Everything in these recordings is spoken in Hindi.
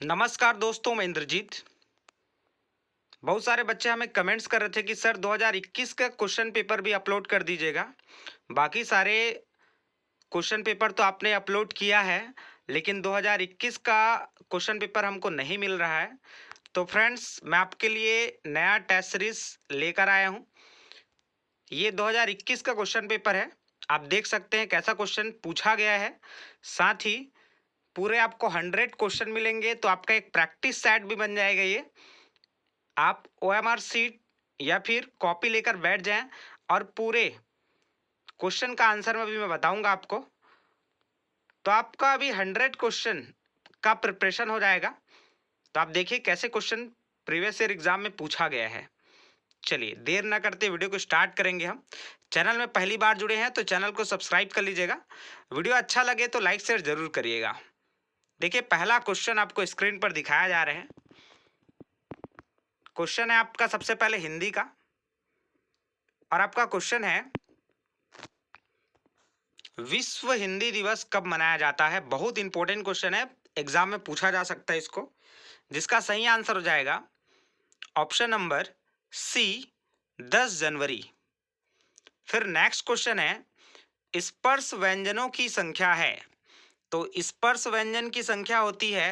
नमस्कार दोस्तों, मैं इंद्रजीत। बहुत सारे बच्चे हमें कमेंट्स कर रहे थे कि सर 2021 का क्वेश्चन पेपर भी अपलोड कर दीजिएगा। बाकी सारे क्वेश्चन पेपर तो आपने अपलोड किया है, लेकिन 2021 का क्वेश्चन पेपर हमको नहीं मिल रहा है। तो फ्रेंड्स, मैं आपके लिए नया टेस्ट सीरीज लेकर आया हूँ। ये 2021 का क्वेश्चन पेपर है। आप देख सकते हैं कैसा क्वेश्चन पूछा गया है। साथ ही पूरे आपको 100 क्वेश्चन मिलेंगे, तो आपका एक प्रैक्टिस सेट भी बन जाएगा ये। आप ओएमआर शीट या फिर कॉपी लेकर बैठ जाएं और पूरे क्वेश्चन का आंसर में भी मैं बताऊंगा आपको। तो आपका अभी 100 क्वेश्चन का प्रिपरेशन हो जाएगा। तो आप देखिए कैसे क्वेश्चन प्रीवियस ईयर एग्जाम में पूछा गया है। चलिए देर ना करते वीडियो को स्टार्ट करेंगे हम। चैनल में पहली बार जुड़े हैं तो चैनल को सब्सक्राइब कर लीजिएगा। वीडियो अच्छा लगे तो लाइक शेयर जरूर करिएगा। देखिए पहला क्वेश्चन आपको स्क्रीन पर दिखाया जा रहा है। क्वेश्चन है आपका सबसे पहले हिंदी का, और आपका क्वेश्चन है विश्व हिंदी दिवस कब मनाया जाता है। बहुत इंपॉर्टेंट क्वेश्चन है, एग्जाम में पूछा जा सकता है इसको। जिसका सही आंसर हो जाएगा ऑप्शन नंबर सी, 10 जनवरी। फिर नेक्स्ट क्वेश्चन है स्पर्श व्यंजनों की संख्या है। तो स्पर्श व्यंजन की संख्या होती है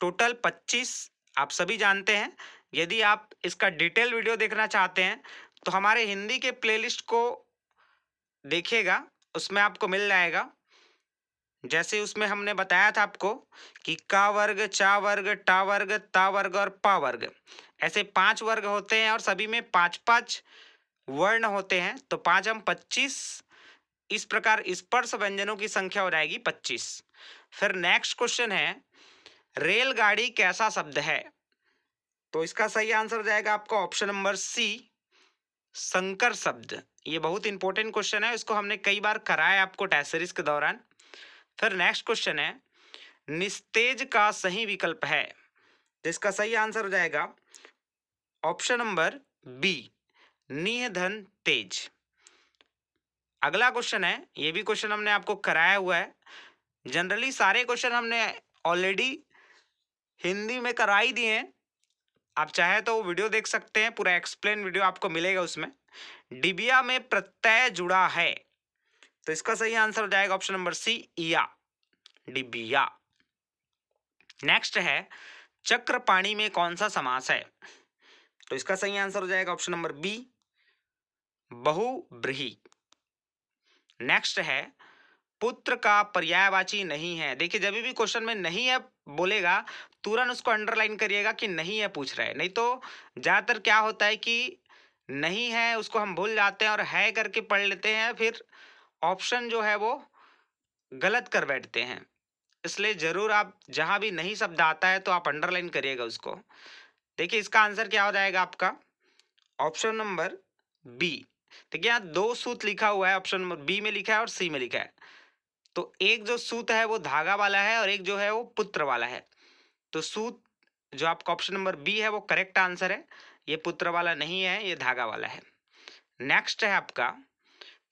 टोटल 25। आप सभी जानते हैं। यदि आप इसका डिटेल वीडियो देखना चाहते हैं तो हमारे हिंदी के प्लेलिस्ट को देखिएगा, उसमें आपको मिल जाएगा। जैसे उसमें हमने बताया था आपको कि का वर्ग, चा वर्ग, टा वर्ग, ता वर्ग और पा वर्ग, ऐसे 5 वर्ग होते हैं और सभी में 5-5 वर्ण होते हैं। तो 5 हम 25। इस प्रकार स्पर्श व्यंजनों की संख्या हो जाएगी 25। फिर नेक्स्ट क्वेश्चन है रेलगाड़ी कैसा शब्द है। तो इसका सही आंसर हो जाएगा आपका ऑप्शन नंबर सी, संकर शब्द। ये बहुत इंपॉर्टेंट क्वेश्चन है, इसको हमने कई बार कराया आपको टेस्ट सीरीज के दौरान। फिर नेक्स्ट क्वेश्चन है निस्तेज का सही विकल्प है। जिसका सही आंसर हो जाएगा ऑप्शन नंबर बी, निधन तेज। अगला क्वेश्चन है, ये भी क्वेश्चन हमने आपको कराया हुआ है। जनरली सारे क्वेश्चन हमने ऑलरेडी हिंदी में करा ही दिए हैं। आप चाहे तो वो वीडियो देख सकते हैं, पूरा एक्सप्लेन वीडियो आपको मिलेगा उसमें। डिबिया में प्रत्यय जुड़ा है। तो इसका सही आंसर हो जाएगा ऑप्शन नंबर सी, इया, डिबिया। नेक्स्ट है चक्रपाणी में कौन सा समास है। तो इसका सही आंसर हो जाएगा ऑप्शन नंबर बी, बहुब्रीहि। नेक्स्ट है पुत्र का पर्यायवाची नहीं है। देखिए जब भी क्वेश्चन में नहीं है बोलेगा, तुरंत उसको अंडरलाइन करिएगा कि नहीं है पूछ रहा है। नहीं तो ज्यादातर क्या होता है कि नहीं है उसको हम भूल जाते हैं और है करके पढ़ लेते हैं, फिर ऑप्शन जो है वो गलत कर बैठते हैं। इसलिए जरूर आप जहां भी नहीं शब्द आता है तो आप अंडरलाइन करिएगा उसको। देखिए इसका आंसर क्या हो जाएगा आपका ऑप्शन नंबर बी। देखिए यहाँ 2 सूत लिखा हुआ है, ऑप्शन नंबर बी में लिखा है और सी में लिखा है। तो एक जो सूत है वो धागा वाला है और एक जो है वो पुत्र वाला है। तो सूत जो आपका ऑप्शन नंबर बी है वो करेक्ट आंसर है। ये पुत्र वाला नहीं है, ये धागा वाला है। नेक्स्ट है आपका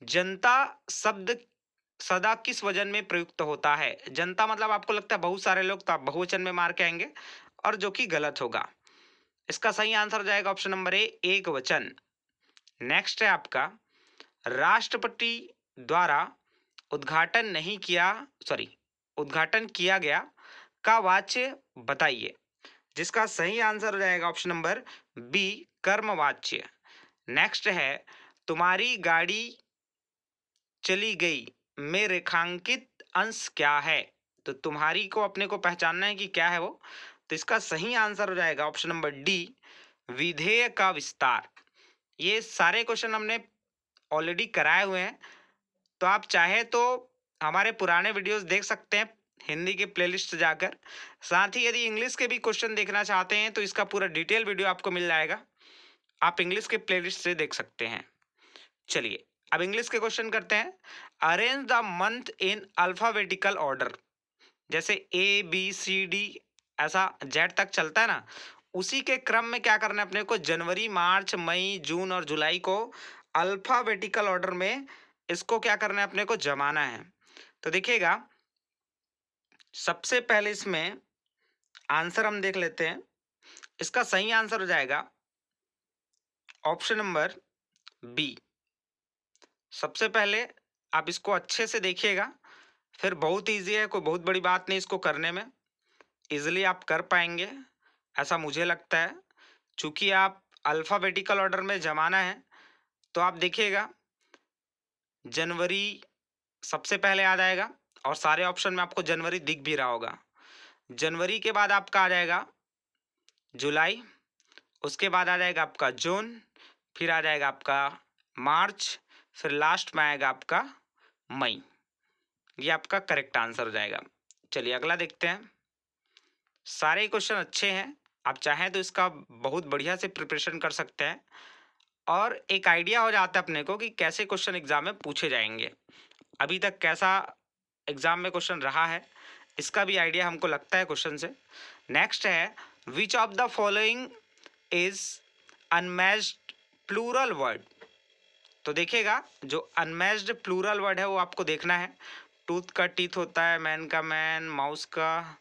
जनता शब्द सदा किस वजन में प्रयुक्त होता है। जनता मतलब आपको लगता है बहुत सारे लोग, तो आप बहुवचन में मार के आएंगे, और जो कि गलत होगा। इसका सही आंसर हो जाएगा ऑप्शन नंबर ए, एक वचन। नेक्स्ट है आपका राष्ट्रपति द्वारा उद्घाटन नहीं किया सॉरी उद्घाटन किया गया का वाच्य बताइए। जिसका सही आंसर हो जाएगा ऑप्शन नंबर बी, कर्मवाच्य। नेक्स्ट है तुम्हारी गाड़ी चली गई में रेखांकित अंश क्या है। तो तुम्हारी को अपने को पहचानना है कि क्या है वो। तो इसका सही आंसर हो जाएगा ऑप्शन नंबर डी, विधेय का विस्तार। ये सारे क्वेश्चन हमने ऑलरेडी कराए हुए हैं, तो आप चाहे तो हमारे पुराने वीडियोस देख सकते हैं हिंदी के प्लेलिस्ट से जाकर। साथ ही यदि इंग्लिश के भी क्वेश्चन देखना चाहते हैं तो इसका पूरा डिटेल वीडियो आपको मिल जाएगा, आप इंग्लिश के प्लेलिस्ट से देख सकते हैं। चलिए अब इंग्लिश के क्वेश्चन करते हैं। Arrange the month in alphabetical order. जैसे ए बी सी डी ऐसा जेड तक चलता है ना, उसी के क्रम में क्या करना है अपने को, जनवरी, मार्च, मई, जून और जुलाई को अल्फाबेटिकल ऑर्डर में इसको क्या करना है अपने को, जमाना है। तो देखिएगा सबसे पहले इसमें आंसर हम देख लेते हैं। इसका सही आंसर हो जाएगा ऑप्शन नंबर बी। सबसे पहले आप इसको अच्छे से देखिएगा, फिर बहुत इजी है, कोई बहुत बड़ी बात नहीं इसको करने में, इजीली आप कर पाएंगे ऐसा मुझे लगता है। चूंकि आप अल्फ़ाबेटिकल ऑर्डर में जमाना है, तो आप देखिएगा जनवरी सबसे पहले आ जाएगा, और सारे ऑप्शन में आपको जनवरी दिख भी रहा होगा। जनवरी के बाद आपका आ जाएगा जुलाई, उसके बाद आ जाएगा आपका जून, फिर आ जाएगा आपका मार्च, फिर लास्ट में आएगा आपका मई। ये आपका करेक्ट आंसर हो जाएगा। चलिए अगला देखते हैं। सारे क्वेश्चन अच्छे हैं, आप चाहें तो इसका बहुत बढ़िया से प्रिपरेशन कर सकते हैं, और एक आइडिया हो जाता है अपने को कि कैसे क्वेश्चन एग्जाम में पूछे जाएंगे। अभी तक कैसा एग्जाम में क्वेश्चन रहा है, इसका भी आइडिया हमको लगता है क्वेश्चन से। नेक्स्ट है, which of the following is unmatched plural word. तो देखिएगा जो अनमैच्ड प्लूरल वर्ड है वो आपको देखना है। टूथ का टीथ होता है, मैन का मैन, माउस का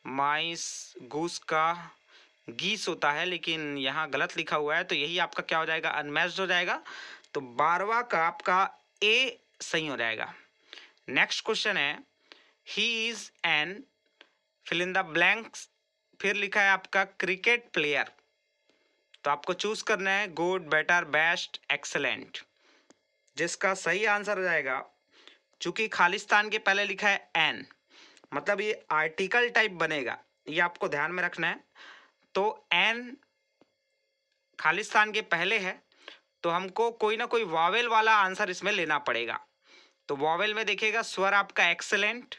माइस, गूस का गीस होता है, लेकिन यहाँ गलत लिखा हुआ है, तो यही आपका क्या हो जाएगा, अनमैच्ड हो जाएगा। तो 12वां का आपका ए सही हो जाएगा। नेक्स्ट क्वेश्चन है, he is an fill in the blanks, फिर लिखा है आपका क्रिकेट प्लेयर। तो आपको चूज करना है गुड, बेटर, बेस्ट, एक्सेलेंट, जिसका सही आंसर हो जाएगा, चूंकि खालिस्तान के पहले लिखा है एन, मतलब ये आर्टिकल टाइप बनेगा, ये आपको ध्यान में रखना है। तो एन खालिस्तान के पहले है, तो हमको कोई ना कोई वॉवेल वाला आंसर इसमें लेना पड़ेगा। तो वॉवेल में देखिएगा स्वर आपका एक्सेलेंट,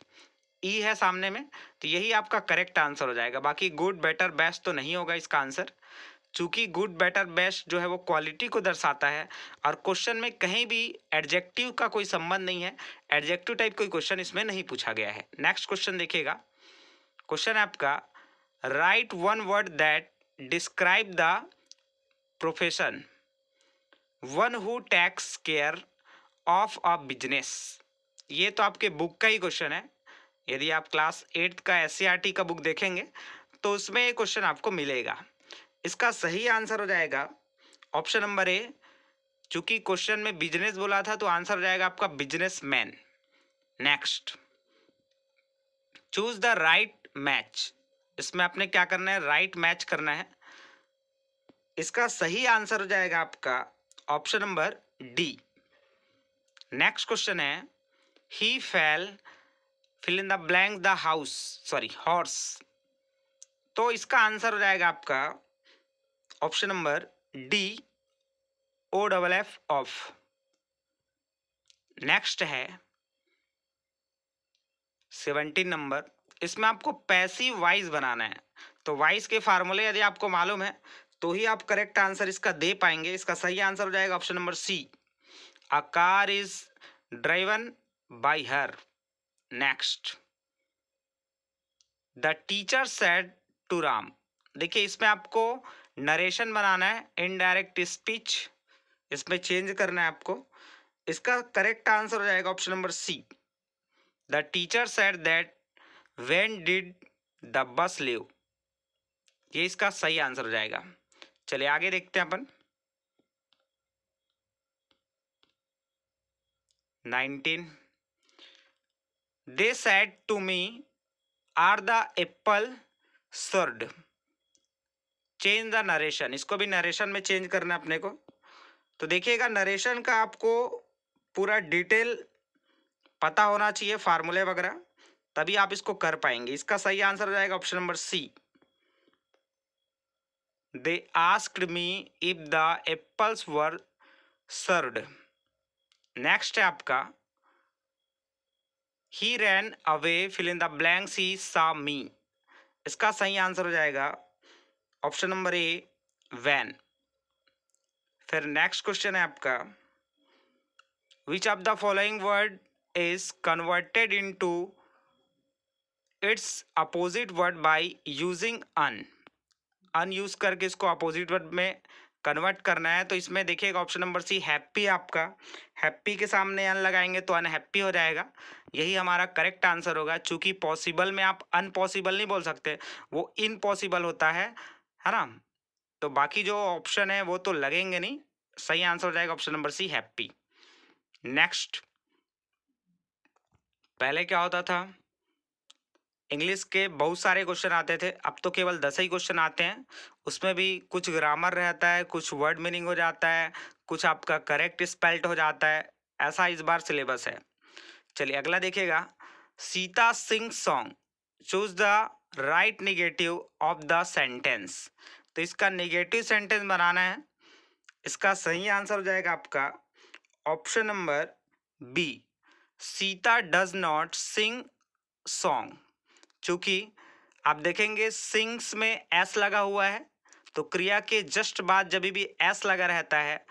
ई है सामने में, तो यही आपका करेक्ट आंसर हो जाएगा। बाकी गुड, बेटर, बेस्ट तो नहीं होगा इसका आंसर, चूंकि गुड, बेटर, बेस्ट जो है वो क्वालिटी को दर्शाता है, और क्वेश्चन में कहीं भी एडजेक्टिव का कोई संबंध नहीं है, एडजेक्टिव टाइप कोई क्वेश्चन इसमें नहीं पूछा गया है। नेक्स्ट क्वेश्चन देखिएगा, क्वेश्चन है आपका, write one word that describe the profession one who takes care of a business. ये तो आपके बुक का ही क्वेश्चन है, यदि आप क्लास 8 का एससीईआरटी का बुक देखेंगे तो उसमें ये क्वेश्चन आपको मिलेगा। इसका सही आंसर हो जाएगा ऑप्शन नंबर ए। चूंकि क्वेश्चन में बिजनेस बोला था, तो आंसर हो जाएगा आपका businessman. Next, choose the right match, इसमें आपने क्या करना है, राइट मैच करना है। इसका सही आंसर हो जाएगा आपका option number D. Next question है, he fell fill in the blank the house, sorry horse. तो इसका आंसर हो जाएगा आपका option number D, O double F off. Next है 17 नंबर, इसमें आपको पैसिव वॉइस बनाना है। तो वॉइस के फार्मूले यदि आपको मालूम है तो ही आप करेक्ट आंसर इसका दे पाएंगे। इसका सही आंसर हो जाएगा option number C, a car is driven by her. Next, the teacher said to Ram. देखिए इसमें आपको नरेशन बनाना है, इनडायरेक्ट स्पीच इसमें चेंज करना है आपको। इसका करेक्ट आंसर हो जाएगा option number C, the teacher said that when did the bus leave. ये इसका सही आंसर हो जाएगा। चलिए आगे देखते हैं अपन। 19, they said to me are the apple served. Change the narration, इसको भी नरेशन में चेंज करना है अपने को। तो देखिएगा नरेशन का आपको पूरा डिटेल पता होना चाहिए, फार्मूले वगैरह, तभी आप इसको कर पाएंगे। इसका सही आंसर हो जाएगा option number C, they asked me if the apples were served. Next है आपका, he ran away fill in the blanks he saw me. इसका सही आंसर हो जाएगा ऑप्शन नंबर ए, वैन। फिर नेक्स्ट क्वेश्चन है आपका, which of the following word is converted into its opposite word by using un. Un use करके इसको अपोजिट वर्ड में कन्वर्ट करना है तो इसमें देखिएगा ऑप्शन नंबर सी हैप्पी, आपका हैप्पी के सामने अन लगाएंगे तो अनहैप्पी हो जाएगा। यही हमारा करेक्ट आंसर होगा। चूंकि पॉसिबल में आप अनपॉसिबल नहीं बोल सकते, वो इनपॉसिबल होता है ना। तो बाकी जो ऑप्शन है वो तो लगेंगे नहीं। सही आंसर हो जाएगा option number C happy. Next, पहले क्या होता था, इंग्लिश के बहुत सारे क्वेश्चन आते थे, अब तो केवल 10 ही क्वेश्चन आते हैं। उसमें भी कुछ ग्रामर रहता है, कुछ वर्ड मीनिंग हो जाता है, कुछ आपका करेक्ट स्पेल्ट हो जाता है। ऐसा इस बार सिलेबस है। चलिए अगला देखिएगा, Sita Singh song, choose the right negative of the sentence. तो इसका नेगेटिव सेंटेंस बनाना है। इसका सही आंसर हो जाएगा आपका option number B, Sita does not sing song. चूंकि आप देखेंगे सिंग्स में एस लगा हुआ है, तो क्रिया के जस्ट बाद जब भी एस लगा रहता है,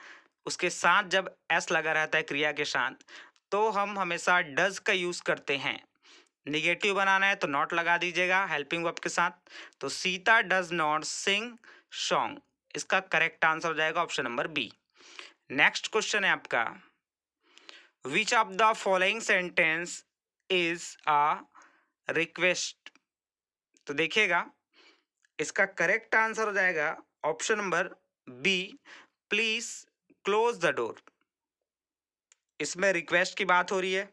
उसके साथ जब एस लगा रहता है क्रिया के साथ, तो हम हमेशा डज का यूज करते हैं। निगेटिव बनाना है तो नॉट लगा दीजिएगा हेल्पिंग वर्ब के साथ। तो Sita does not sing song, इसका करेक्ट आंसर हो जाएगा option number B. Next question है आपका, which of the following sentence is a request. तो देखिएगा इसका करेक्ट आंसर हो जाएगा option number B, please close the door. इसमें रिक्वेस्ट की बात हो रही है,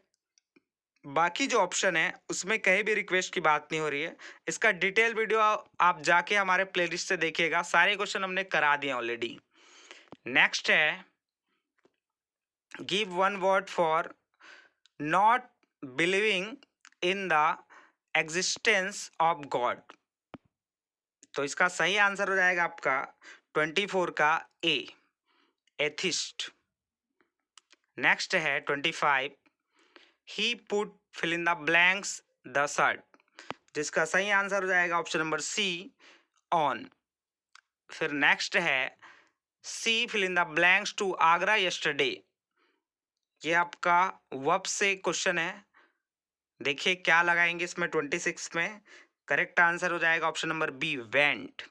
बाकी जो ऑप्शन है उसमें कहीं भी रिक्वेस्ट की बात नहीं हो रही है। इसका डिटेल वीडियो आप जाके हमारे प्लेलिस्ट से देखिएगा, सारे क्वेश्चन हमने करा दिए ऑलरेडी। नेक्स्ट है, give one word for not believing in the existence of God. तो इसका सही आंसर हो जाएगा आपका 24 का ए, एथिस्ट। नेक्स्ट है 25, he put fill in the blanks the shirt, जिसका सही आंसर हो जाएगा ऑप्शन नंबर सी, ऑन। फिर नेक्स्ट है, she fill in the blanks to Agra yesterday. ये आपका वर्ब से क्वेश्चन है, देखिए क्या लगाएंगे इसमें 26 में। करेक्ट आंसर हो जाएगा option number B, went.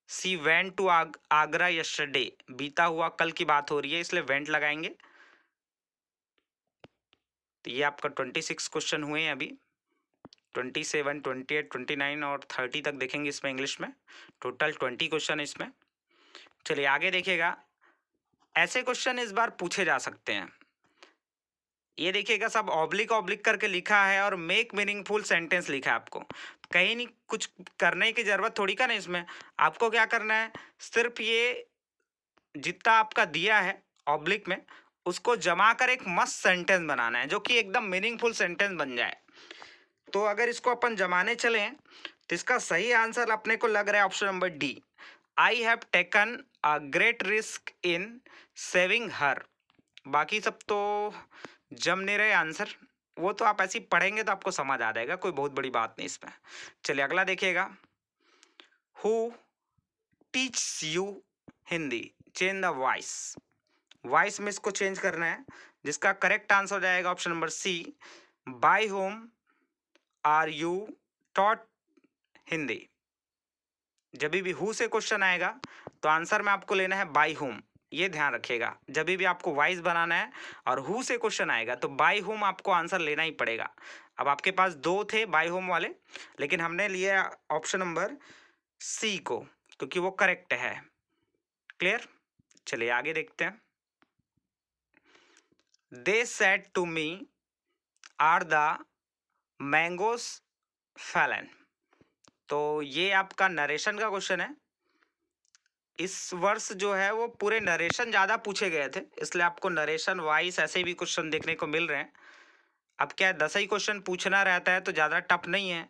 She went to Agra yesterday, बीता हुआ कल की बात हो रही है, इसलिए वेंट लगाएंगे। तो ये आपका 26 क्वेश्चन हुए हैं अभी। 27, 28, 29 और 30 तक देखेंगे इसमें इंग्लिश में। टोटल 20 क्वेश्चन है इसमें। चलिए आगे देखिएगा, ऐसे क्वेश्चन इस बार पूछे जा सकते हैं। ये देखिएगा सब ऑब्लिक ऑब्लिक करके लिखा है और मेक मीनिंगफुल सेंटेंस लिखा है। आपको कहीं नहीं कुछ करने की जरूरत थोड़ी का नहीं इसमें। आपको क्या करना है, सिर्फ ये जितना आपका दिया है ऑब्लिक में, उसको जमा कर एक मस्त सेंटेंस बनाना है जो कि एकदम मीनिंगफुल सेंटेंस बन जाए। तो अगर इसको अपन जमाने चलें तो इसका सही आंसर अपने को लग रहा है option number D, I have taken a great risk in saving हर। बाकी सब तो जम नहीं रहे आंसर, वो तो आप ऐसे ही पढ़ेंगे तो आपको समझ आ जाएगा, कोई बहुत बड़ी बात नहीं इसमें। चलिए अगला देखिएगा, who teach you Hindi, change the voice. Voice में इसको चेंज करना है, जिसका करेक्ट आंसर हो जाएगा option number C, by whom are you taught Hindi. जब भी हु से क्वेश्चन आएगा तो आंसर में आपको लेना है बाय होम, ये ध्यान रखिएगा। जब भी आपको वॉइस बनाना है और हु से क्वेश्चन आएगा तो बाय होम आपको आंसर लेना ही पड़ेगा। अब आपके पास दो थे बाय होम वाले, लेकिन हमने लिया ऑप्शन नंबर सी को क्योंकि वो करेक्ट है। क्लियर? चलिए आगे देखते हैं, they said to me are the mangoes fallen. तो ये आपका नरेशन का क्वेश्चन है। इस वर्ष जो है वो पूरे नरेशन ज़्यादा पूछे गए थे, इसलिए आपको नरेशन वाइज ऐसे भी क्वेश्चन देखने को मिल रहे हैं। अब क्या है, 10 ही क्वेश्चन पूछना रहता है तो ज़्यादा टफ नहीं है,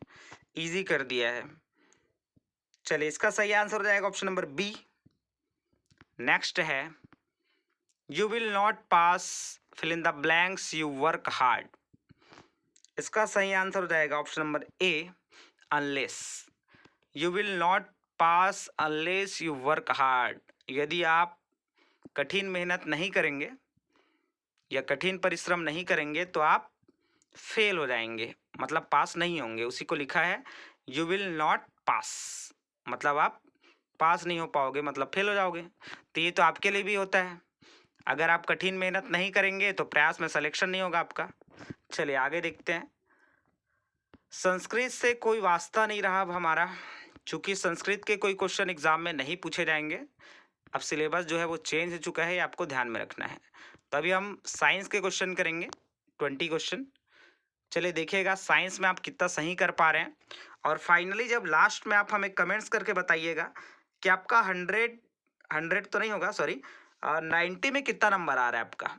इजी कर दिया है। चलिए इसका सही आंसर हो जाएगा ऑप्शन नंबर बी। नेक्स्ट है, you will not pass fill in the blanks you work hard. इसका सही आंसर हो जाएगा option number A, unless. You will not pass unless you work hard. यदि आप कठिन मेहनत नहीं करेंगे या कठिन परिश्रम नहीं करेंगे तो आप फेल हो जाएंगे, मतलब पास नहीं होंगे। उसी को लिखा है यू विल नॉट पास, मतलब आप पास नहीं हो पाओगे मतलब फेल हो जाओगे। तो ये तो आपके लिए भी होता है, अगर आप कठिन मेहनत नहीं करेंगे तो प्रयास में सिलेक्शन नहीं होगा आपका। चलिए आगे देखते हैं। संस्कृत से कोई वास्ता नहीं रहा अब हमारा, चूंकि संस्कृत के कोई क्वेश्चन एग्जाम में नहीं पूछे जाएंगे। अब सिलेबस जो है वो चेंज हो चुका है, ये आपको ध्यान में रखना है। तो अभी हम साइंस के क्वेश्चन करेंगे, 20 क्वेश्चन। चलिए देखिएगा साइंस में आप कितना सही कर पा रहे हैं, और फाइनली जब लास्ट में आप हमें कमेंट्स करके बताइएगा कि आपका 100 तो नहीं होगा, सॉरी 90 में कितना नंबर आ रहा है आपका।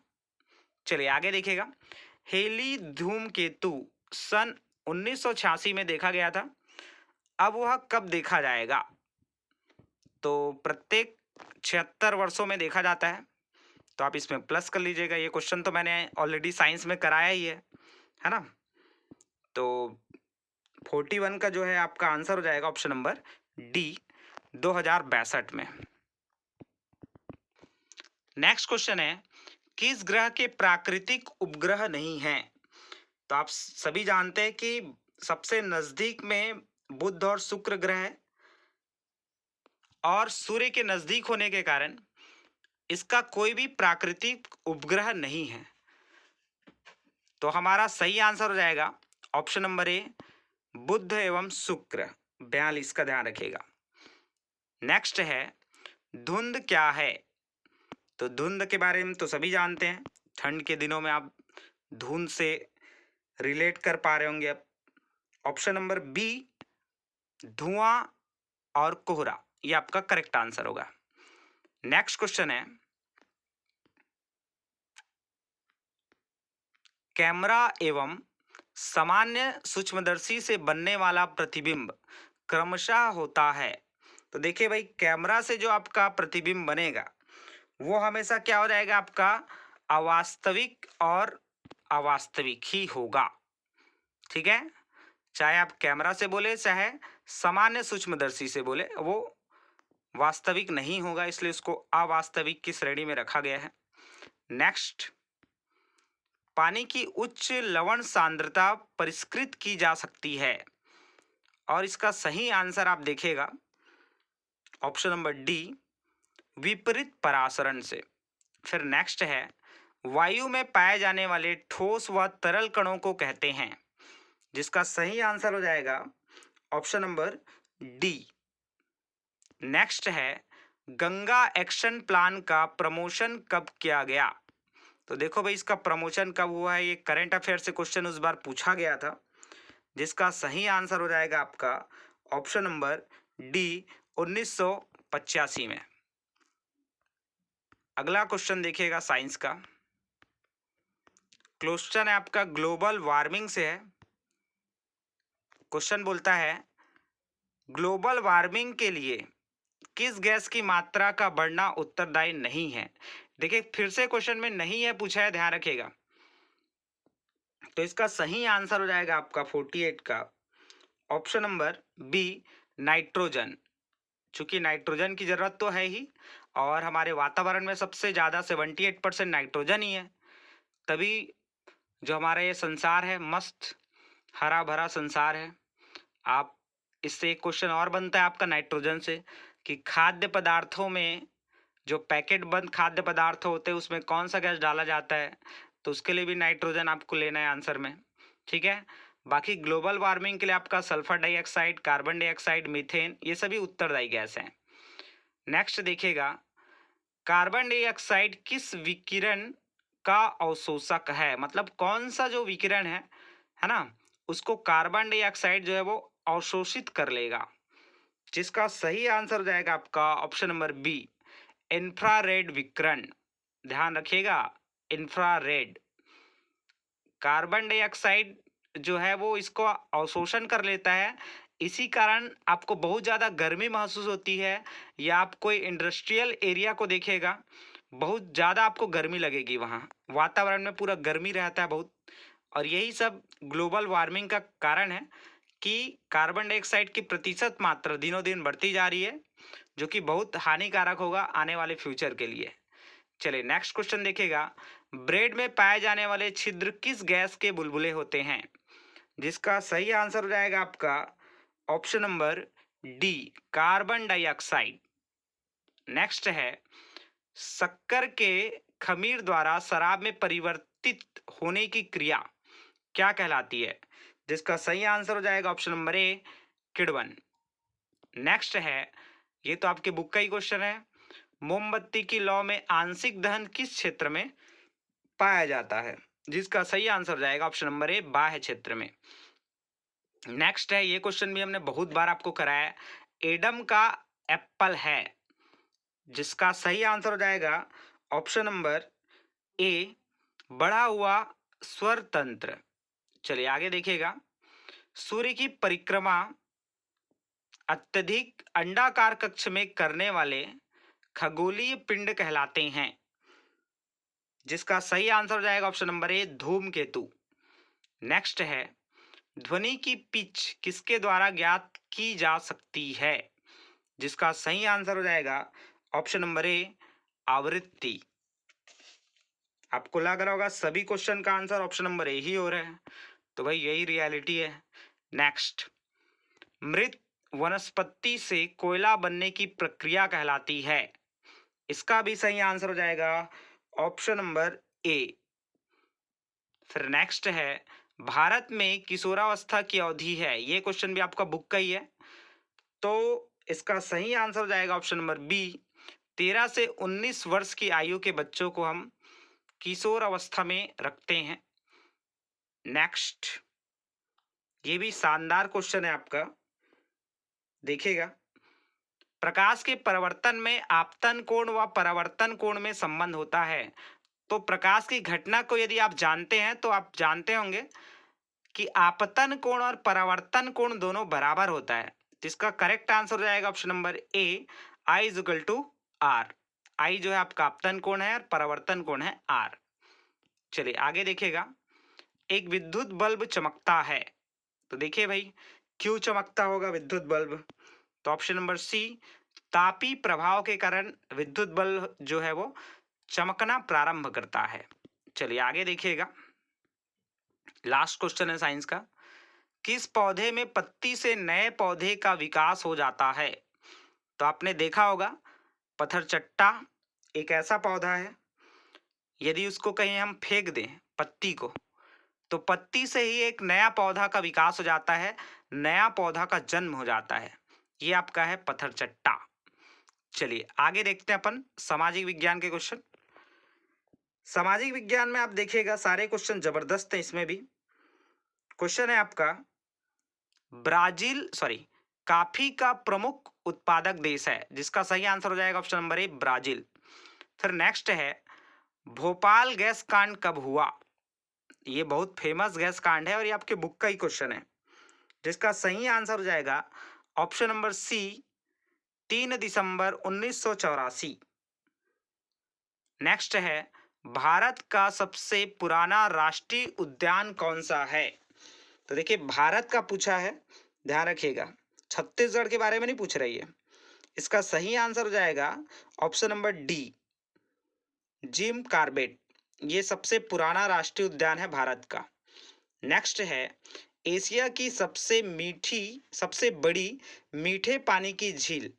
चलिए आगे देखिएगा। हेली धूमकेतु सन 1986 में देखा गया था, अब वह कब देखा जाएगा? तो प्रत्येक 76 वर्षों में देखा जाता है, तो आप इसमें प्लस कर लीजिएगा। ये क्वेश्चन तो मैंने ऑलरेडी साइंस में कराया ही है ना। तो 41 का जो है आपका आंसर हो जाएगा ऑप्शन नंबर डी, 2062 में। नेक्स्ट क्वेश्चन है, किस ग्रह के प्राकृतिक उपग्रह नहीं हैं? तो आप सभी जानते हैं कि सबसे नजदीक में बुध और शुक्र ग्रह है, और सूर्य के नजदीक होने के कारण इसका कोई भी प्राकृतिक उपग्रह नहीं है। तो हमारा सही आंसर हो जाएगा ऑप्शन नंबर ए, बुध एवं शुक्र, 42 का ध्यान रखिएगा। नेक्स्ट है, धुंध क्या है? तो धुंध के बारे में तो सभी जानते हैं, ठंड के दिनों में आप धुंध से रिलेट कर पा रहे होंगे। अब ऑप्शन नंबर बी, धुआं और कोहरा, ये आपका करेक्ट आंसर होगा। नेक्स्ट क्वेश्चन है, कैमरा एवं सामान्य सूक्ष्मदर्शी से बनने वाला प्रतिबिंब क्रमशः होता है। तो देखिए भाई, कैमरा से जो आपका प्रतिबिंब बनेगा वो हमेशा क्या हो जाएगा आपका, अवास्तविक और अवास्तविक ही होगा। ठीक है, चाहे आप कैमरा से बोले चाहे सामान्य सूक्ष्मदर्शी से बोले, वो वास्तविक नहीं होगा, इसलिए उसको अवास्तविक की श्रेणी में रखा गया है। नेक्स्ट, पानी की उच्च लवण सांद्रता परिष्कृत की जा सकती है, और इसका सही आंसर आप देखिएगा ऑप्शन नंबर डी, विपरीत परासरण से। फिर नेक्स्ट है, वायु में पाए जाने वाले ठोस व तरल कणों को कहते हैं, जिसका सही आंसर हो जाएगा ऑप्शन नंबर डी। नेक्स्ट है, गंगा एक्शन प्लान का प्रमोशन कब किया गया? तो देखो भाई, इसका प्रमोशन कब हुआ है, ये करंट अफेयर से क्वेश्चन उस बार पूछा गया था, जिसका सही आंसर हो जाएगा आपका ऑप्शन नंबर डी, 1985 में। अगला क्वेश्चन देखिएगा साइंस का, क्वेश्चन है आपका ग्लोबल वार्मिंग से है। क्वेश्चन बोलता है, ग्लोबल वार्मिंग के लिए किस गैस की मात्रा का बढ़ना उत्तरदायी नहीं है? देखिए फिर से क्वेश्चन में नहीं है पूछा है, ध्यान रखिएगा। तो इसका सही आंसर हो जाएगा आपका 48 का ऑप्शन नंबर बी, नाइट्रोजन। चूंकि नाइट्रोजन की जरूरत तो है ही, और हमारे वातावरण में सबसे ज्यादा 78% नाइट्रोजन ही है, तभी जो हमारा ये संसार है मस्त हरा भरा संसार है। आप इससे एक क्वेश्चन और बनता है आपका नाइट्रोजन से, कि खाद्य पदार्थों में जो पैकेट बंद खाद्य पदार्थ होते हैं उसमें कौन सा गैस डाला जाता है, तो उसके लिए भी नाइट्रोजन आपको लेना है आंसर में। ठीक है, बाकी ग्लोबल वार्मिंग के लिए आपका sulphur dioxide, carbon dioxide, methane, ये सभी उत्तरदायी गैस हैं। नेक्स्ट देखिएगा, कार्बन डाइऑक्साइड किस विकिरण का अवशोषक है? मतलब कौन सा जो विकिरण है ना, उसको कार्बन डाइऑक्साइड जो है वो अवशोषित कर लेगा, जिसका सही आंसर हो जाएगा आपका ऑप्शन नंबर बी, इंफ्रारेड विकिरण। ध्यान रखिएगा, इंफ्रारेड। कार्बन डाइऑक्साइड जो है वो इसको अवशोषण कर लेता है, इसी कारण आपको बहुत ज़्यादा गर्मी महसूस होती है, या आप कोई इंडस्ट्रियल एरिया को देखिएगा, बहुत ज़्यादा आपको गर्मी लगेगी, वहाँ वातावरण में पूरा गर्मी रहता है बहुत। और यही सब ग्लोबल वार्मिंग का कारण है कि कार्बन डाइऑक्साइड की प्रतिशत मात्रा दिनों दिन बढ़ती जा रही है, जो कि बहुत हानिकारक होगा आने वाले फ्यूचर के लिए। चलिए नेक्स्ट क्वेश्चन देखिएगा, ब्रेड में पाए जाने वाले छिद्र किस गैस के बुलबुले होते हैं? जिसका सही आंसर हो जाएगा आपका option number D, carbon dioxide. Next है शक्कर के खमीर द्वारा शराब में परिवर्तित होने की क्रिया क्या कहलाती है? जिसका सही आंसर हो जाएगा ऑप्शन नंबर ए, किण्वन। नेक्स्ट है, ये तो आपके बुक का ही क्वेश्चन है, मोमबत्ती की लौ में आंशिक दहन किस क्षेत्र में पाया जाता है? जिसका सही आंसर हो जाएगा ऑप्शन नंबर ए, बाह्य क्षेत्र में। नेक्स्ट है, ये क्वेश्चन भी हमने बहुत बार आपको कराया है, एडम का एप्पल है, जिसका सही आंसर हो जाएगा ऑप्शन नंबर ए, बढ़ा हुआ स्वर तंत्र। चलिए आगे देखिएगा, सूर्य की परिक्रमा अत्यधिक अंडाकार कक्ष में करने वाले खगोलीय पिंड कहलाते हैं, जिसका सही आंसर हो जाएगा ऑप्शन नंबर ए, धूमकेतु। नेक्स्ट है, ध्वनि की पिच किसके द्वारा ज्ञात की जा सकती है? जिसका सही आंसर हो जाएगा ऑप्शन नंबर ए, आवृत्ति। आपको लग रहा होगा सभी क्वेश्चन का आंसर ऑप्शन नंबर ए ही हो रहा है, तो भाई यही रियलिटी है। नेक्स्ट, मृत वनस्पति से कोयला बनने की प्रक्रिया कहलाती है, इसका भी सही आंसर हो जाएगा ऑप्शन नंबर ए। फिर नेक्स्ट है, भारत में किशोरावस्था की अवधि है, ये क्वेश्चन भी आपका बुक का ही है, तो इसका सही आंसर हो जाएगा ऑप्शन नंबर बी, 13 से 19 वर्ष की आयु के बच्चों को हम किशोर अवस्था में रखते हैं। नेक्स्ट, ये भी शानदार क्वेश्चन है आपका, देखिएगा, प्रकाश के परिवर्तन में आपतन कोण व परावर्तन कोण में संबंध होता है। तो प्रकाश की घटना को यदि आप जानते हैं तो आप जानते होंगे कि आपतन कोण और परावर्तन कोण दोनों बराबर होता है, जिसका करेक्ट आंसर हो जाएगा option number A, I is equal to R. I जो है आपका आपतन कोण है और परावर्तन कोण है आर। चलिए आगे देखिएगा, एक विद्युत बल्ब चमकता है, तो देखिए भाई क्यों चमकता होगा विद्युत बल्ब? तो ऑप्शन नंबर सी, तापी प्रभाव के कारण विद्युत बल्ब जो है वो चमकना प्रारंभ करता है। चलिए आगे देखिएगा, लास्ट क्वेश्चन है साइंस का, किस पौधे में पत्ती से नए पौधे का विकास हो जाता है? तो आपने देखा होगा पत्थरचट्टा एक ऐसा पौधा है, यदि उसको कहीं हम फेंक दें पत्ती को, तो पत्ती से ही एक नया पौधा का विकास हो जाता है, नया पौधा का जन्म हो जाता है, ये आपका है पत्थरचट्टा। चलिए आगे देखते हैं अपन सामाजिक विज्ञान के क्वेश्चन। सामाजिक विज्ञान में आप देखिएगा सारे क्वेश्चन जबरदस्त हैं, इसमें भी क्वेश्चन है आपका, कॉफी का प्रमुख उत्पादक देश है, जिसका सही आंसर हो जाएगा ऑप्शन नंबर ए, ब्राजील। फिर नेक्स्ट है, भोपाल गैस कांड कब हुआ? ये बहुत फेमस गैस कांड है और ये आपके बुक का ही क्वेश्चन है, जिसका सही आंसर हो जाएगा ऑप्शन नंबर सी, 3 दिसंबर 1984। नेक्स्ट है, भारत का सबसे पुराना राष्ट्रीय उद्यान कौन सा है? तो देखिए भारत का पूछा है, ध्यान रखिएगा, छत्तीसगढ़ के बारे में नहीं पूछ रही है। इसका सही आंसर हो जाएगा option number D, Jim Corbett, ये सबसे पुराना राष्ट्रीय उद्यान है भारत का। नेक्स्ट है, एशिया की सबसे बड़ी मीठे पानी की झील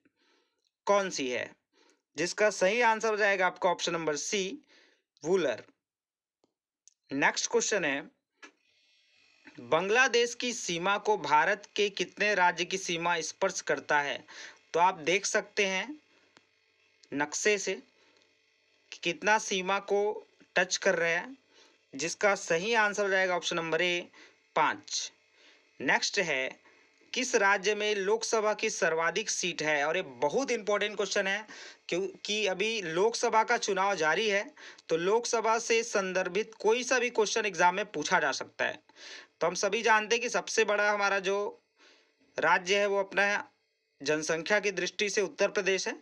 कौन सी है? जिसका सही आंसर हो जाएगा आपका option number C, Wular. Next question है, बांग्लादेश की सीमा को भारत के कितने राज्य की सीमा स्पर्श करता है? तो आप देख सकते हैं नक्शे से कि कितना सीमा को टच कर रहे हैं, जिसका सही आंसर हो जाएगा ऑप्शन नंबर ए, 5। नेक्स्ट है, किस राज्य में लोकसभा की सर्वाधिक सीट है? और ये बहुत इंपॉर्टेंट क्वेश्चन है, क्योंकि अभी लोकसभा का चुनाव जारी है, तो लोकसभा से संदर्भित कोई सा भी क्वेश्चन एग्जाम में पूछा जा सकता है। तो हम सभी जानते हैं कि सबसे बड़ा हमारा जो राज्य है वो अपना जनसंख्या की दृष्टि से उत्तर प्रदेश है,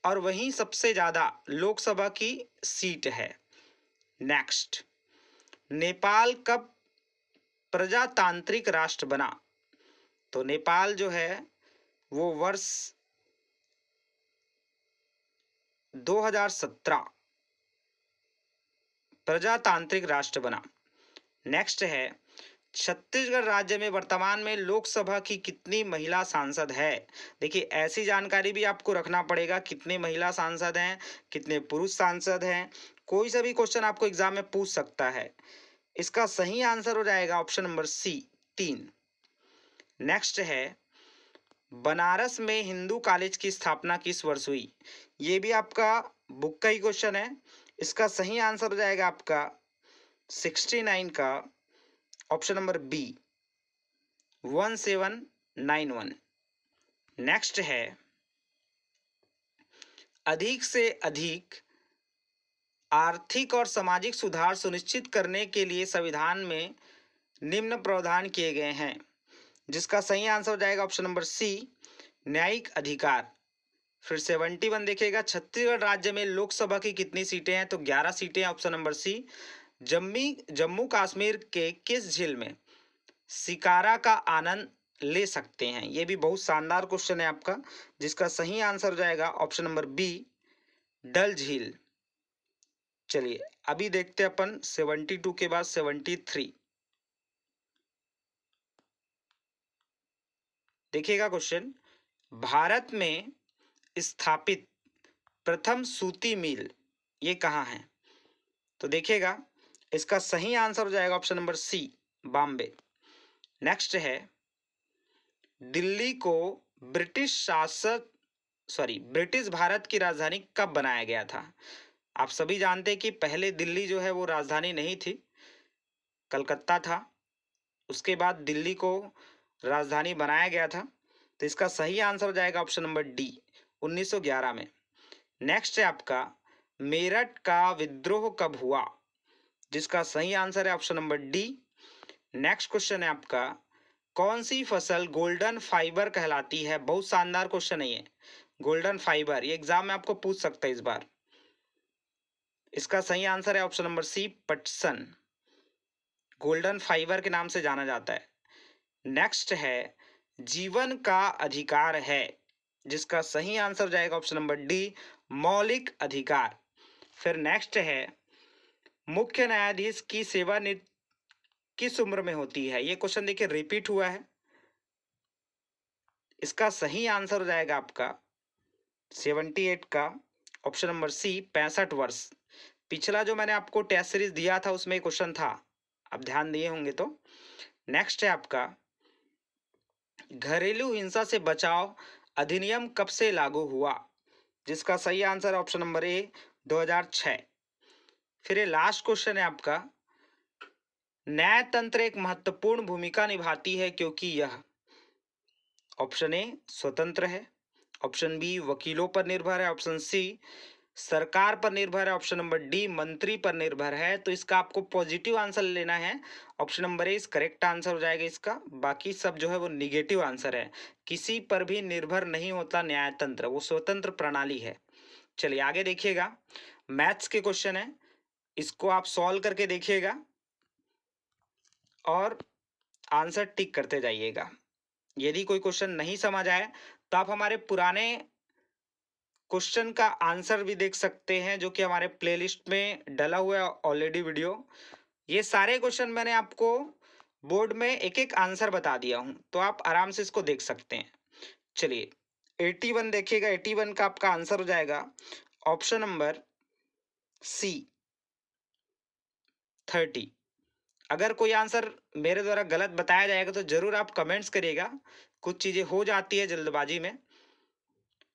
और वहीं सबसे ज़्यादा लोकसभा की सीट है। नेक्स्ट, नेपाल कब प्रजातांत्रिक राष्ट्र बना? तो नेपाल जो है वो वर्ष 2017 प्रजातांत्रिक राष्ट्र बना। नेक्स्ट है, छत्तीसगढ़ राज्य में वर्तमान में लोकसभा की कितनी महिला सांसद है? देखिए ऐसी जानकारी भी आपको रखना पड़ेगा, कितने महिला सांसद हैं, कितने पुरुष सांसद हैं। कोई सा भी क्वेश्चन आपको एग्जाम में पूछ सकता है। इसका सही आंसर हो जाएगा ऑप्शन नंबर सी, 3। नेक्स्ट है, बनारस में हिंदू कॉलेज की स्थापना किस वर्ष हुई? ये भी आपका बुक का ही क्वेश्चन है। इसका सही आंसर हो जाएगा आपका 69 का ऑप्शन नंबर बी, 1791। नेक्स्ट है, अधिक से अधिक आर्थिक और सामाजिक सुधार सुनिश्चित करने के लिए संविधान में निम्न प्रावधान किए गए हैं, जिसका सही आंसर हो जाएगा ऑप्शन नंबर सी, न्यायिक अधिकार। फिर 71 देखिएगा, छत्तीसगढ़ राज्य में लोकसभा की कितनी सीटें हैं? तो 11 सीटें, option number C. Jammu Kashmir के किस झील में शिकारा का आनंद ले सकते हैं? ये भी बहुत शानदार क्वेश्चन है आपका, जिसका सही आंसर हो जाएगा ऑप्शन नंबर बी, डल झील। चलिए अभी देखते हैं अपन 72 के बाद 73। देखिएगा क्वेश्चन, भारत में स्थापित प्रथम सूती मिल ये कहाँ है? तो देखिएगा इसका सही आंसर हो जाएगा option number C, Bombay. Next है, दिल्ली को ब्रिटिश भारत की राजधानी कब बनाया गया था? आप सभी जानते हैं कि पहले दिल्ली जो है वो राजधानी नहीं थी, कलकत्ता था। उसके बाद दिल्ली को राजधानी बनाया गया था। तो इसका सही आंसर हो जाएगा ऑप्शन नंबर डी, 1911 में। नेक्स्ट है आपका, मेरठ का विद्रोह कब हुआ? जिसका सही आंसर है option number D. Next question है आपका, कौन सी फसल गोल्डन फाइबर कहलाती है? बहुत शानदार क्वेश्चन है ये, गोल्डन फाइबर, ये एग्जाम में आपको पूछ सकता है इस बार। इसका सही आंसर है ऑप्शन नंबर सी, पटसन, गोल्डन फाइबर के नाम से जाना जाता है। नेक्स्ट है, जीवन का अधिकार है, जिसका सही आंसर हो जाएगा ऑप्शन नंबर डी, मौलिक अधिकार। फिर नेक्स्ट है, मुख्य न्यायाधीश की सेवानिवृत्ति किस उम्र में होती है? ये क्वेश्चन देखिए रिपीट हुआ है। इसका सही आंसर हो जाएगा आपका 78 का ऑप्शन नंबर सी, 65 वर्ष। पिछला जो मैंने आपको टेस्ट सीरीज दिया था उसमें क्वेश्चन था, आप ध्यान दिए होंगे तो। नेक्स्ट है आपका, घरेलू हिंसा से बचाव अधिनियम कब से लागू हुआ? जिसका सही आंसर ऑप्शन नंबर ए, 2006। फिर ये लास्ट क्वेश्चन है आपका, न्यायतंत्र एक महत्वपूर्ण भूमिका निभाती है क्योंकि यह, ऑप्शन ए स्वतंत्र है, ऑप्शन बी वकीलों पर निर्भर है, ऑप्शन सी सरकार पर निर्भर है, ऑप्शन नंबर डी मंत्री पर निर्भर है। तो इसका आपको पॉजिटिव आंसर लेना है, ऑप्शन नंबर ए इस करेक्ट आंसर हो जाएगा इसका। बाकी सब जो है वो निगेटिव आंसर है, किसी पर भी निर्भर नहीं होता न्यायतंत्र, वो स्वतंत्र प्रणाली है। चलिए आगे देखिएगा, मैथ्स के क्वेश्चन है, इसको आप सॉल्व करके देखिएगा और आंसर टिक करते जाइएगा। यदि कोई क्वेश्चन नहीं समझ आए तो आप हमारे पुराने क्वेश्चन का आंसर भी देख सकते हैं, जो कि हमारे प्लेलिस्ट में डला हुआ है ऑलरेडी वीडियो। ये सारे क्वेश्चन मैंने आपको बोर्ड में एक एक आंसर बता दिया हूं, तो आप आराम से इसको देख सकते हैं। चलिए 81 देखिएगा, 81 का आपका आंसर हो जाएगा ऑप्शन नंबर सी, 30। अगर कोई आंसर मेरे द्वारा गलत बताया जाएगा तो जरूर आप कमेंट्स करिएगा, कुछ चीजें हो जाती है जल्दबाजी में।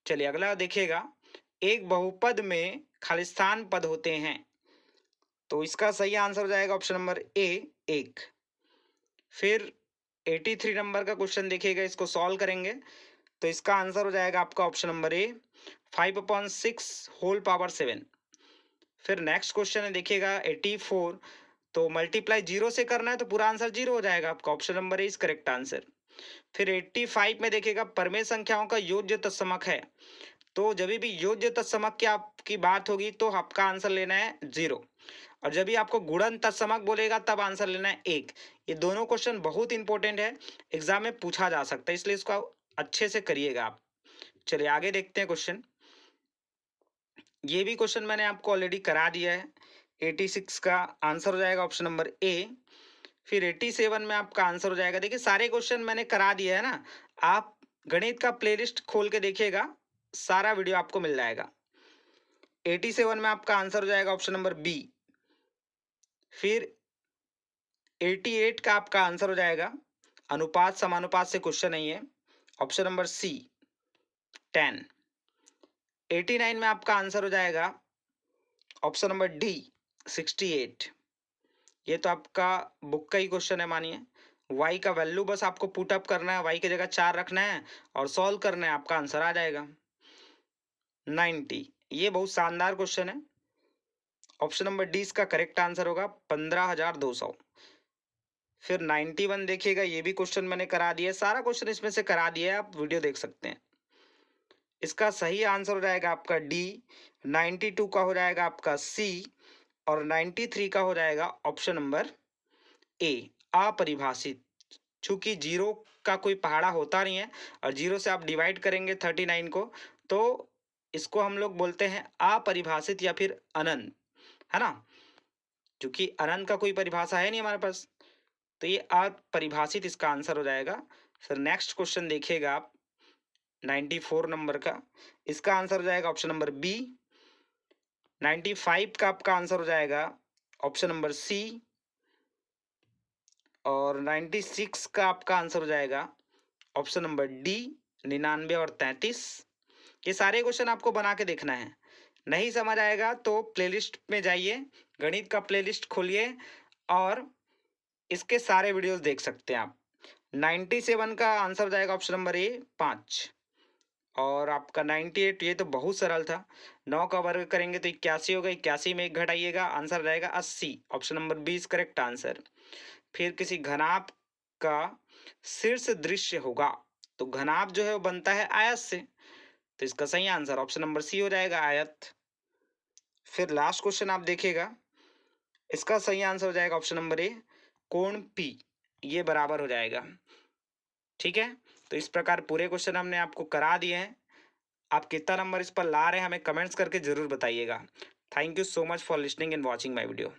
चलिए अगला देखिएगा, एक बहुपद में खालिस्तान पद होते हैं, तो इसका सही आंसर हो जाएगा ऑप्शन नंबर ए, 1। फिर 83 नंबर का क्वेश्चन देखिएगा, इसको सॉल्व करेंगे तो इसका आंसर हो जाएगा आपका option number A, 5/6 whole power 7। फिर नेक्स्ट क्वेश्चन है देखिएगा 84, तो मल्टीप्लाई जीरो से करना है तो पूरा आंसर जीरो हो जाएगा आपका, option number A is correct answer. फिर 85 में देखिएगा, परमेय संख्याओं का योज्य तत्समक है, तो जब भी योज्य तत्समक की आपकी बात होगी तो आपका आंसर लेना है 0, और जब भी आपको गुणन तत्समक बोलेगा तब आंसर लेना है 1। ये दोनों क्वेश्चन बहुत इंपॉर्टेंट है, एग्जाम में पूछा जा सकता है, इसलिए इसको अच्छे से करिएगा आप। चलिए आगे देखते हैं क्वेश्चन। ये भी क्वेश्चन मैंने आपको ऑलरेडी करा दिया है। 86 का आंसर हो जाएगा ऑप्शन नंबर ए, फिर 87 में आपका आंसर हो जाएगा। देखिए सारे क्वेश्चन मैंने करा दिए है ना, आप गणित का प्लेलिस्ट खोल के देखिएगा, सारा वीडियो आपको मिल जाएगा। 87 में आपका आंसर हो जाएगा ऑप्शन नंबर बी। फिर 88 का आपका आंसर हो जाएगा, अनुपात समानुपात से क्वेश्चन नहीं है, ऑप्शन नंबर सी 10। 89 में आपका आंसर हो जाएगा ऑप्शन नंबर डी 68। ये तो आपका बुक का ही क्वेश्चन है मानिए। y का वैल्यू बस आपको पुट अप करना है, y की जगह 4 रखना है और सॉल्व करना है, आपका आंसर आ जाएगा 90। ये बहुत शानदार क्वेश्चन है, ऑप्शन नंबर डी इसका करेक्ट आंसर होगा 15,200। फिर 91 देखिएगा, ये भी क्वेश्चन मैंने करा दिया है, सारा क्वेश्चन इसमें से करा दिया है, आप वीडियो देख सकते हैं। इसका सही आंसर हो जाएगा आपका डी। 92 का हो जाएगा आपका सी और 93 का हो जाएगा ऑप्शन नंबर ए अपरिभाषित। चूंकि जीरो का कोई पहाड़ा होता नहीं है और जीरो से आप डिवाइड करेंगे 39 को, तो इसको हम लोग बोलते हैं अपरिभाषित या फिर अनंत, है ना। क्योंकि अनंत का कोई परिभाषा है नहीं हमारे पास, तो ये अपरिभाषित इसका आंसर हो जाएगा। फिर नेक्स्ट क्वेश्चन देखिएगा आप 94 नंबर का, इसका आंसर हो जाएगा ऑप्शन नंबर बी। 95 का आपका आंसर हो जाएगा ऑप्शन नंबर सी और 96 का आपका आंसर हो जाएगा ऑप्शन नंबर डी 99 और 33। ये सारे क्वेश्चन आपको बना के देखना है। नहीं समझ आएगा तो प्लेलिस्ट में जाइए, गणित का प्लेलिस्ट खोलिए और इसके सारे वीडियोस देख सकते हैं आप। 97 का आंसर हो जाएगा ऑप्शन नंबर ए 5 और आपका 98, ये तो बहुत सरल था। 9 का वर्ग करेंगे तो 81 होगा, 81 में 1 घटाइएगा, आंसर जाएगा 80, option number B is correct answer. फिर किसी घनाभ का शीर्ष दृश्य होगा, तो घनाभ जो है वो बनता है आयत से, तो इसका सही आंसर ऑप्शन नंबर सी हो जाएगा आयत। फिर लास्ट क्वेश्चन आप देखिएगा, इसका सही आंसर हो जाएगा ऑप्शन नंबर ए कोण पी, ये बराबर हो जाएगा। ठीक है, तो इस प्रकार पूरे क्वेश्चन हमने आपको करा दिए हैं। आप कितना नंबर इस पर ला रहे हैं हमें कमेंट्स करके जरूर बताइएगा। Thank you so much for listening and watching my video.